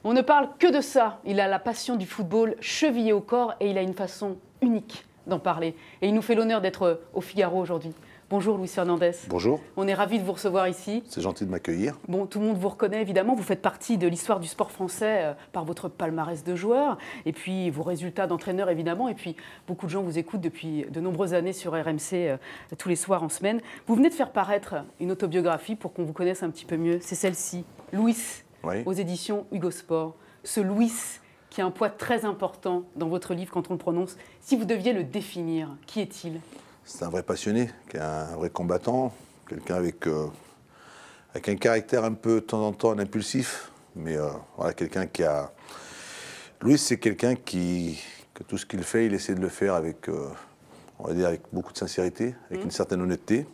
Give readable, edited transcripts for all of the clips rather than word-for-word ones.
On ne parle que de ça. Il a la passion du football chevillée au corps et il a une façon unique d'en parler. Et il nous fait l'honneur d'être au Figaro aujourd'hui. Bonjour Luis Fernandez. Bonjour. On est ravis de vous recevoir ici. C'est gentil de m'accueillir. Bon, tout le monde vous reconnaît évidemment. Vous faites partie de l'histoire du sport français par votre palmarès de joueur et puis vos résultats d'entraîneur évidemment. Et puis beaucoup de gens vous écoutent depuis de nombreuses années sur RMC tous les soirs en semaine. Vous venez de faire paraître une autobiographie pour qu'on vous connaisse un petit peu mieux. C'est celle-ci, Luis, oui, aux éditions Hugo Sport. Ce Luis qui a un poids très important dans votre livre quand on le prononce. Si vous deviez le définir, qui est-il ? C'est un vrai passionné, un vrai combattant, quelqu'un avec un caractère un peu de temps en temps impulsif, mais voilà, quelqu'un qui a... Luis, c'est quelqu'un que tout ce qu'il fait, il essaie de le faire avec, on va dire, avec beaucoup de sincérité, avec une certaine honnêteté,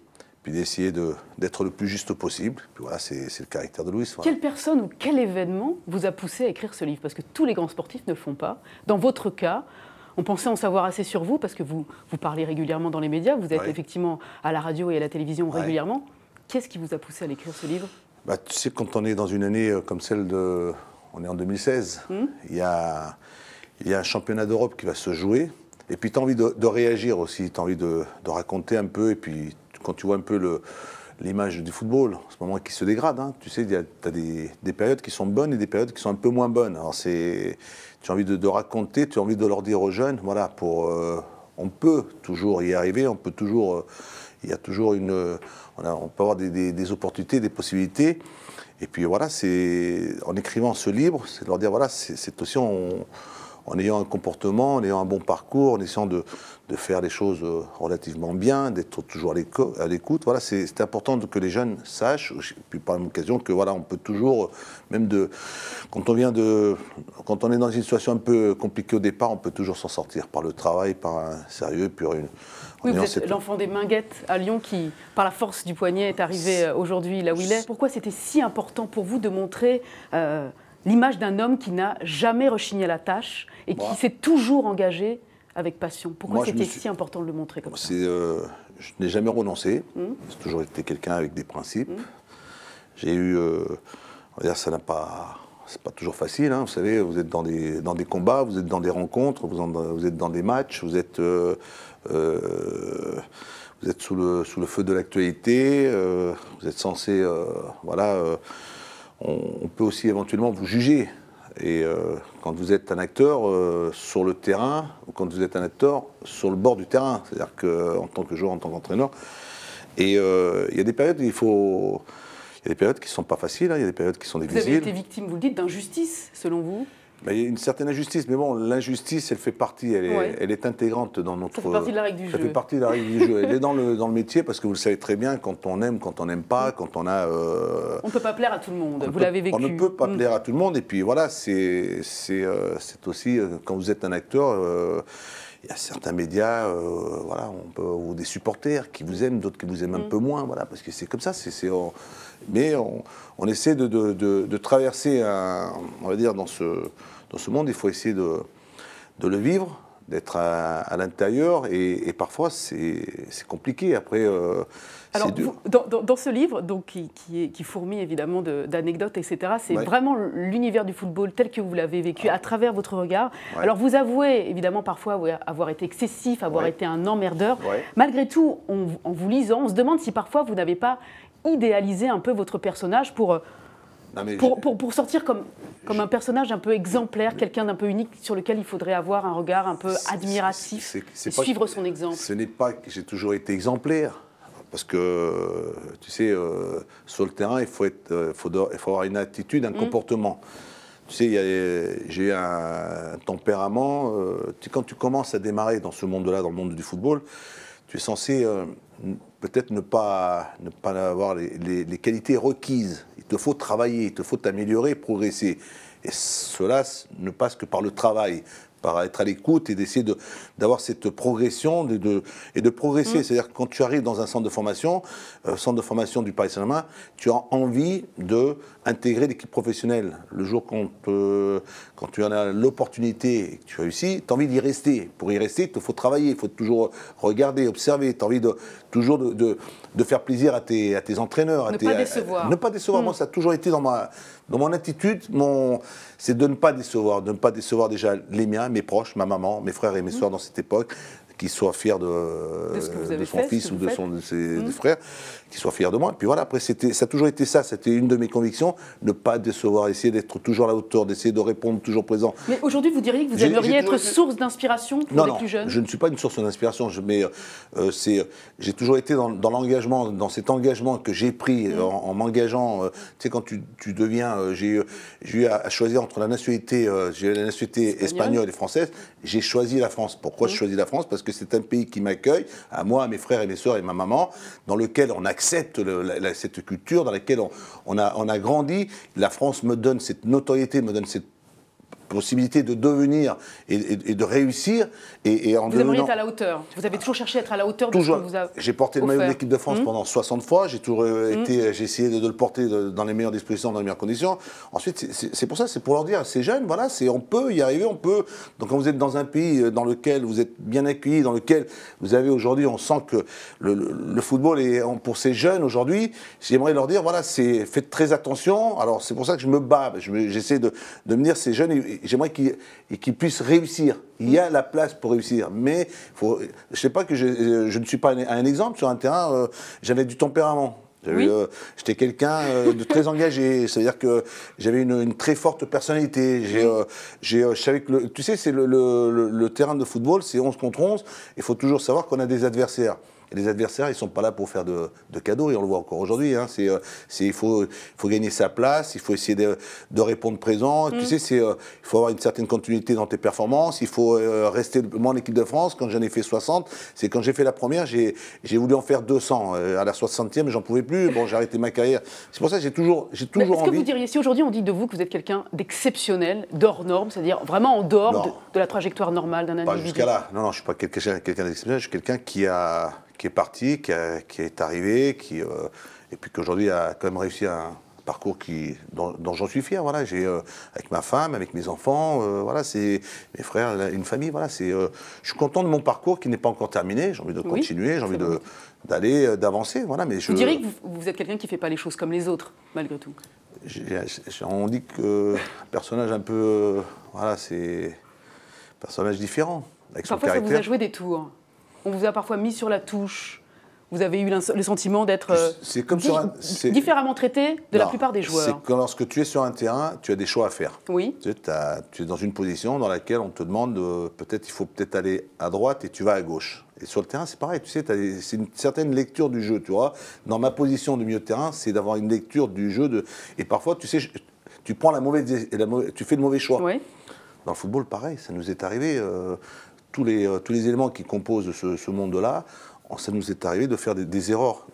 puis d'essayer d'être le plus juste possible. Puis voilà, c'est le caractère de Luis. Voilà. Quelle personne ou quel événement vous a poussé à écrire ce livre? Parce que tous les grands sportifs ne le font pas. Dans votre cas, on pensait en savoir assez sur vous, parce que vous parlez régulièrement dans les médias, vous êtes effectivement à la radio et à la télévision régulièrement. Qu'est-ce qui vous a poussé à l'écrire ce livre? Bah, tu sais, quand on est dans une année comme celle de... On est en 2016, il y a un championnat d'Europe qui va se jouer, et puis tu as envie de réagir aussi, tu as envie de raconter un peu, et puis quand tu vois un peu l'image du football, en ce moment qui se dégrade, hein, tu sais, tu as des périodes qui sont bonnes et des périodes qui sont un peu moins bonnes. Alors tu as envie de raconter, tu as envie de leur dire aux jeunes, voilà, on peut toujours y arriver, on peut toujours, il y a toujours on peut avoir des opportunités, des possibilités. Et puis voilà, en écrivant ce livre, c'est de leur dire, voilà, c'est aussi en ayant un comportement, en ayant un bon parcours, en essayant de faire les choses relativement bien, d'être toujours à l'écoute. Voilà, c'est important que les jeunes sachent, puis par l'occasion, que voilà, on peut toujours, même quand on est dans une situation un peu compliquée au départ, on peut toujours s'en sortir par le travail, par un sérieux, puis oui, vous êtes l'enfant des Minguettes à Lyon qui, par la force du poignet, est arrivé aujourd'hui là où il est. Pourquoi c'était si important pour vous de montrer l'image d'un homme qui n'a jamais rechigné à la tâche et qui s'est toujours engagé avec passion? Pourquoi c'était si important de le montrer comme ça? Je n'ai jamais renoncé. J'ai toujours été quelqu'un avec des principes. J'ai eu... on va dire, ça n'a pas... C'est pas toujours facile, hein. Vous savez, vous êtes dans des combats, vous êtes dans des rencontres, vous êtes dans des matchs, vous êtes sous le feu de l'actualité, vous êtes censé... voilà, on peut aussi éventuellement vous juger. Et quand vous êtes un acteur sur le terrain, ou quand vous êtes un acteur sur le bord du terrain, c'est-à-dire qu'en tant que joueur, en tant qu'entraîneur, et il y a des périodes où il y a des périodes qui ne sont pas faciles, hein, il y a des périodes qui sont difficiles. Vous avez été victime, vous le dites, d'injustice, selon vous? Il y a une certaine injustice, mais bon, l'injustice, elle fait partie, elle est intégrante dans notre... Ça fait partie de la règle du jeu. Ça fait partie de la règle du jeu. Elle est dans le métier, parce que vous le savez très bien, quand on aime, quand on n'aime pas, quand on a... On ne peut pas plaire à tout le monde, vous l'avez vécu. On ne peut pas plaire à tout le monde, et puis voilà, c'est aussi, quand vous êtes un acteur... il y a certains médias, voilà, ou des supporters qui vous aiment, d'autres qui vous aiment un peu moins, voilà, parce que c'est comme ça. Mais on essaie de traverser, on va dire, dans ce monde, il faut essayer de le vivre, d'être à l'intérieur, et parfois c'est compliqué. Après, alors, dans ce livre, donc, qui fourmille évidemment d'anecdotes, etc., c'est vraiment l'univers du football tel que vous l'avez vécu à travers votre regard. Alors vous avouez évidemment parfois avoir été excessif, avoir été un emmerdeur. Malgré tout, en vous lisant, on se demande si parfois vous n'avez pas idéalisé un peu votre personnage pour sortir comme un personnage un peu exemplaire, quelqu'un d'un peu unique sur lequel il faudrait avoir un regard un peu admiratif et suivre son exemple. Ce n'est pas que j'ai toujours été exemplaire. Parce que, tu sais, sur le terrain, il faut avoir une attitude, un comportement. Tu sais, j'ai un tempérament. Quand tu commences à démarrer dans ce monde-là, dans le monde du football, tu es censé peut-être ne pas avoir les qualités requises. Il te faut travailler, il te faut t'améliorer, progresser. Et cela ne passe que par le travail, par être à l'écoute et d'essayer d'avoir cette progression et de progresser. C'est-à-dire que quand tu arrives dans un centre de formation du Paris Saint-Germain, tu as envie d'intégrer l'équipe professionnelle. Le jour quand tu en as l'opportunité et que tu réussis, tu as envie d'y rester. Pour y rester, il faut travailler, il faut toujours regarder, observer. Tu as envie toujours de faire plaisir à tes entraîneurs. Ne pas décevoir. Ne pas décevoir. Moi, ça a toujours été dans mon attitude, c'est de ne pas décevoir. De ne pas décevoir déjà les miens, mes proches, ma maman, mes frères et mes soeurs dans cette époque, qu'ils soient fiers de son fils ou de ses frères, qu'ils soient fiers de moi. Et puis voilà, après, ça a toujours été ça, c'était une de mes convictions, ne pas décevoir, essayer d'être toujours à la hauteur, d'essayer de répondre toujours présent. Mais aujourd'hui, vous diriez que vous aimeriez être source d'inspiration pour les plus jeunes? Non, je ne suis pas une source d'inspiration, mais j'ai toujours été dans l'engagement, dans cet engagement que j'ai pris en m'engageant. Tu sais, quand tu deviens, j'ai eu à choisir entre la nationalité espagnole et française, j'ai choisi la France. Pourquoi je choisis la France? Parce que c'est un pays qui m'accueille, à moi, à mes frères et mes sœurs et ma maman, dans lequel on accepte cette culture, dans laquelle on a grandi. La France me donne cette notoriété, me donne cette possibilité de devenir et de réussir. Vous aimeriez être à la hauteur. Vous avez toujours cherché à être à la hauteur de ce qu'on vous a. J'ai porté le maillot de l'équipe de France pendant 60 fois. J'ai toujours j'ai essayé de le porter dans les meilleures dispositions, dans les meilleures conditions. Ensuite, c'est pour ça, c'est pour leur dire, ces jeunes, voilà, on peut y arriver, on peut. Donc quand vous êtes dans un pays dans lequel vous êtes bien accueillis, dans lequel vous avez aujourd'hui, on sent que le football est pour ces jeunes aujourd'hui, j'aimerais leur dire, voilà, faites très attention. Alors c'est pour ça que je me bats. J'essaie de me dire, ces jeunes, j'aimerais qu'ils puissent réussir. Il y a la place pour réussir, mais je ne sais pas que je ne suis pas un exemple sur un terrain. J'avais du tempérament. J'étais quelqu'un de très engagé. C'est-à-dire que j'avais une très forte personnalité. Je savais que tu sais, c'est le terrain de football, c'est 11 contre 11. Il faut toujours savoir qu'on a des adversaires. Et les adversaires, ils ne sont pas là pour faire de cadeaux, et on le voit encore aujourd'hui. Hein. Il faut gagner sa place, il faut essayer de répondre présent. Tu sais, il faut avoir une certaine continuité dans tes performances, il faut rester. Moi, en équipe de France, quand j'en ai fait 60, c'est quand j'ai fait la première, j'ai voulu en faire 200. À la 60e, j'en pouvais plus. Bon, j'ai arrêté ma carrière. C'est pour ça que j'ai toujours envie. Est-ce que vous diriez, si aujourd'hui on dit de vous que vous êtes quelqu'un d'exceptionnel, d'hors norme, c'est-à-dire vraiment en dehors de la trajectoire normale d'un individu? Pas jusqu'à là. Non, je ne suis pas quelqu'un d'exceptionnel, je suis quelqu'un qui est parti, qui est arrivé, et puis qu'aujourd'hui a quand même réussi un parcours dont j'en suis fier. Voilà, avec ma femme, avec mes enfants, voilà, c'est mes frères, une famille. Voilà, je suis content de mon parcours qui n'est pas encore terminé. J'ai envie de continuer, j'ai envie d'avancer. Voilà, mais vous diriez que vous êtes quelqu'un qui ne fait pas les choses comme les autres, malgré tout? On dit que un personnage un peu, voilà, c'est un personnage différent, avec son caractère. Parfois, ça vous a joué des tours. On vous a parfois mis sur la touche. Vous avez eu le sentiment d'être différemment traité de la plupart des joueurs. C'est que lorsque tu es sur un terrain, tu as des choix à faire. Oui. Tu es dans une position dans laquelle on te demande il faut peut-être aller à droite et tu vas à gauche. Et sur le terrain, c'est pareil. Tu sais, c'est une certaine lecture du jeu. Tu vois, dans ma position de milieu de terrain, c'est d'avoir une lecture du jeu. Et parfois, tu sais, tu prends tu fais le mauvais choix. Oui. Dans le football, pareil. Ça nous est arrivé. Tous les éléments qui composent ce monde-là, ça nous est arrivé de faire des erreurs.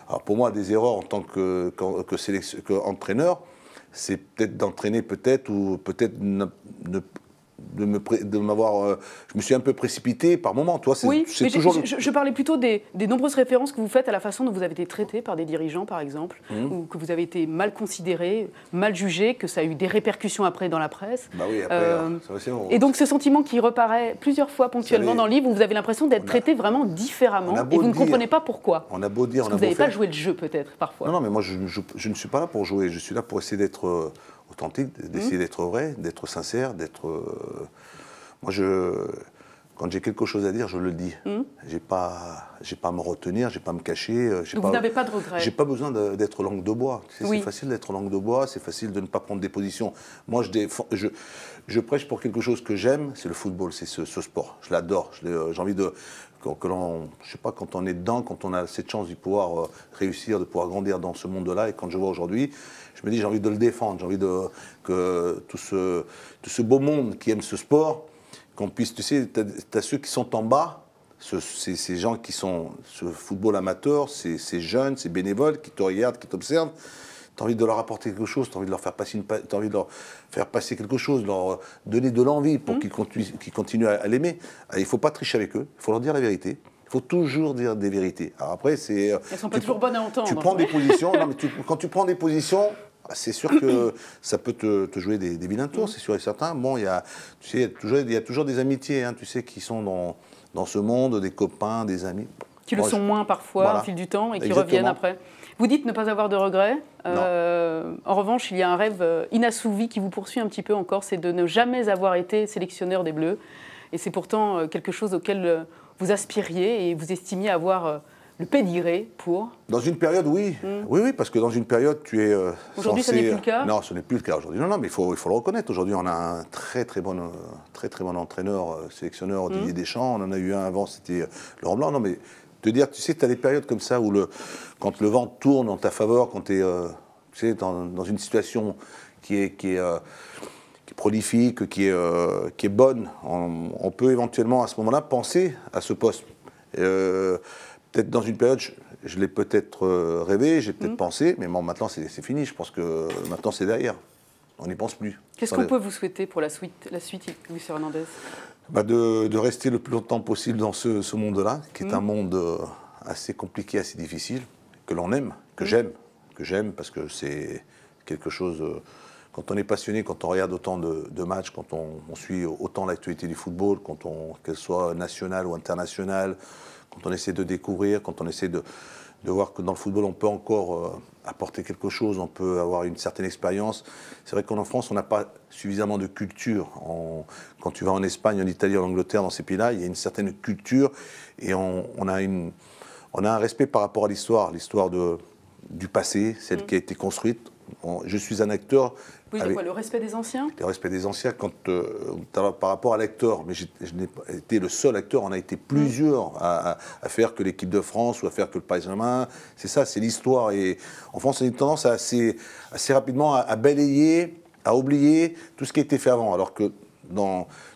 Alors pour moi, des erreurs en tant qu'entraîneur, c'est peut-être d'entraîner ou peut-être de m'avoir. Je me suis un peu précipité par moment. Toi, c'est toujours. Je parlais plutôt des nombreuses références que vous faites à la façon dont vous avez été traité par des dirigeants, par exemple, ou que vous avez été mal considéré, mal jugé, que ça a eu des répercussions après dans la presse. Bah oui, après, et donc ce sentiment qui reparaît plusieurs fois ponctuellement dans le livre, où vous avez l'impression d'être traité vraiment différemment, et vous ne comprenez pas pourquoi. On a beau dire, parce que vous n'avez pas joué le jeu peut-être parfois. Non, mais moi je ne suis pas là pour jouer. Je suis là pour essayer d'être authentique, d'essayer d'être vrai, d'être sincère, Moi, quand j'ai quelque chose à dire, je le dis. J'ai pas à me retenir, j'ai pas à me cacher. Donc vous n'avez pas de regrets? J'ai pas besoin d'être langue de bois. Tu sais, c'est facile d'être langue de bois, c'est facile de ne pas prendre des positions. Moi, je prêche pour quelque chose que j'aime, c'est le football, c'est ce sport. Je l'adore. J'ai envie je sais pas, quand on est dedans, quand on a cette chance de pouvoir réussir, de pouvoir grandir dans ce monde-là, et quand je vois aujourd'hui, je me dis j'ai envie de le défendre, j'ai envie que tout ce beau monde qui aime ce sport, qu'on puisse, tu sais, tu as ceux qui sont en bas, ces gens qui sont ce football amateur, ces jeunes, ces bénévoles qui te regardent, qui t'observent. as envie de leur apporter quelque chose, tu as envie de leur faire passer t'as envie de leur faire passer quelque chose, leur donner de l'envie pour qu'ils continuent à l'aimer. Il ne faut pas tricher avec eux, il faut leur dire la vérité. Il faut toujours dire des vérités. Alors après, c'est... Elles sont pas toujours bonnes à entendre. Tu prends des positions, non, mais quand tu prends des positions, c'est sûr que ça peut te jouer des vilains tours, c'est sûr et certain. Bon, il y a toujours des amitiés, hein, tu sais, qui sont dans ce monde, des copains, des amis. Qui le sont moins parfois au fil du temps et qui reviennent après. Vous dites ne pas avoir de regrets. En revanche, il y a un rêve inassouvi qui vous poursuit un petit peu encore, c'est de ne jamais avoir été sélectionneur des Bleus. Et c'est pourtant quelque chose auquel vous aspiriez et vous estimiez avoir le pédigré pour. Dans une période, oui. Oui, parce que dans une période, tu es aujourd'hui, ce n'est plus le cas. Non, ce n'est plus le cas aujourd'hui. Non, mais il faut le reconnaître. Aujourd'hui, on a un très bon entraîneur, sélectionneur, Didier Deschamps. On en a eu un avant, c'était Laurent Blanc. Non, mais te dire, tu sais, tu as des périodes comme ça où quand le vent tourne en ta faveur, quand tu es dans une situation qui est prolifique, qui est bonne, on peut éventuellement à ce moment-là penser à ce poste. Peut-être dans une période, je l'ai peut-être rêvé, j'ai peut-être pensé, mais bon, maintenant c'est fini. Je pense que maintenant c'est derrière. On n'y pense plus. Qu'est-ce qu'on peut vous souhaiter pour la suite, Luis Fernandez ? De rester le plus longtemps possible dans ce monde-là, qui est un monde assez compliqué, assez difficile, que l'on aime, que j'aime, parce que c'est quelque chose... Quand on est passionné, quand on regarde autant de matchs, quand on suit autant l'actualité du football, qu'elle soit nationale ou internationale, quand on essaie de découvrir, quand on essaie de voir que dans le football, on peut encore apporter quelque chose, on peut avoir une certaine expérience. C'est vrai qu'en France, on n'a pas suffisamment de culture. Quand tu vas en Espagne, en Italie, en Angleterre, dans ces pays-là, il y a une certaine culture et on a un respect par rapport à l'histoire du passé, celle qui a été construite. Je suis un acteur... Oui, le respect des anciens ? Le respect des anciens, par rapport à l'acteur, mais je n'ai pas été le seul acteur, on a été plusieurs à faire que l'équipe de France ou à faire que le Paris Saint-Germain. C'est ça, c'est l'histoire. Et en France, on a une tendance assez rapidement à balayer, à oublier tout ce qui a été fait avant. Alors que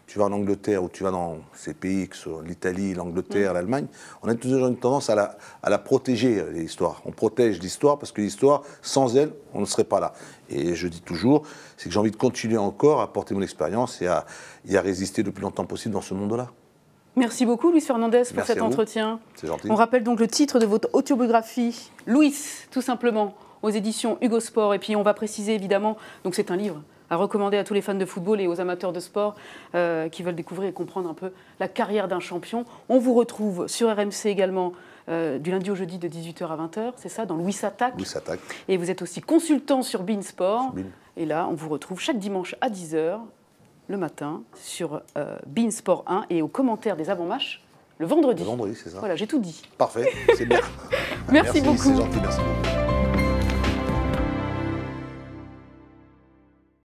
tu vas en Angleterre ou tu vas dans ces pays, que ce soit l'Italie, l'Angleterre, l'Allemagne, on a toujours une tendance à la protéger, l'histoire. On protège l'histoire parce que l'histoire, sans elle, on ne serait pas là. Et je dis toujours, c'est que j'ai envie de continuer encore à apporter mon expérience et à résister le plus longtemps possible dans ce monde-là. Merci beaucoup, Luis Fernandez, pour cet entretien. C'est gentil. On rappelle donc le titre de votre autobiographie, Luis, tout simplement, aux éditions Hugo Sport. Et puis on va préciser évidemment, donc c'est un livre à recommander à tous les fans de football et aux amateurs de sport qui veulent découvrir et comprendre un peu la carrière d'un champion. On vous retrouve sur RMC également du lundi au jeudi de 18h à 20h, c'est ça, dans Louis Attaque. Louis Attaque. Et vous êtes aussi consultant sur beIN Sport. Et là, on vous retrouve chaque dimanche à 10h le matin sur beIN Sport 1 et aux commentaires des avant-matchs le vendredi. Le vendredi, c'est ça. Voilà, j'ai tout dit. Parfait, c'est bien. Merci beaucoup. C'est gentil, merci beaucoup.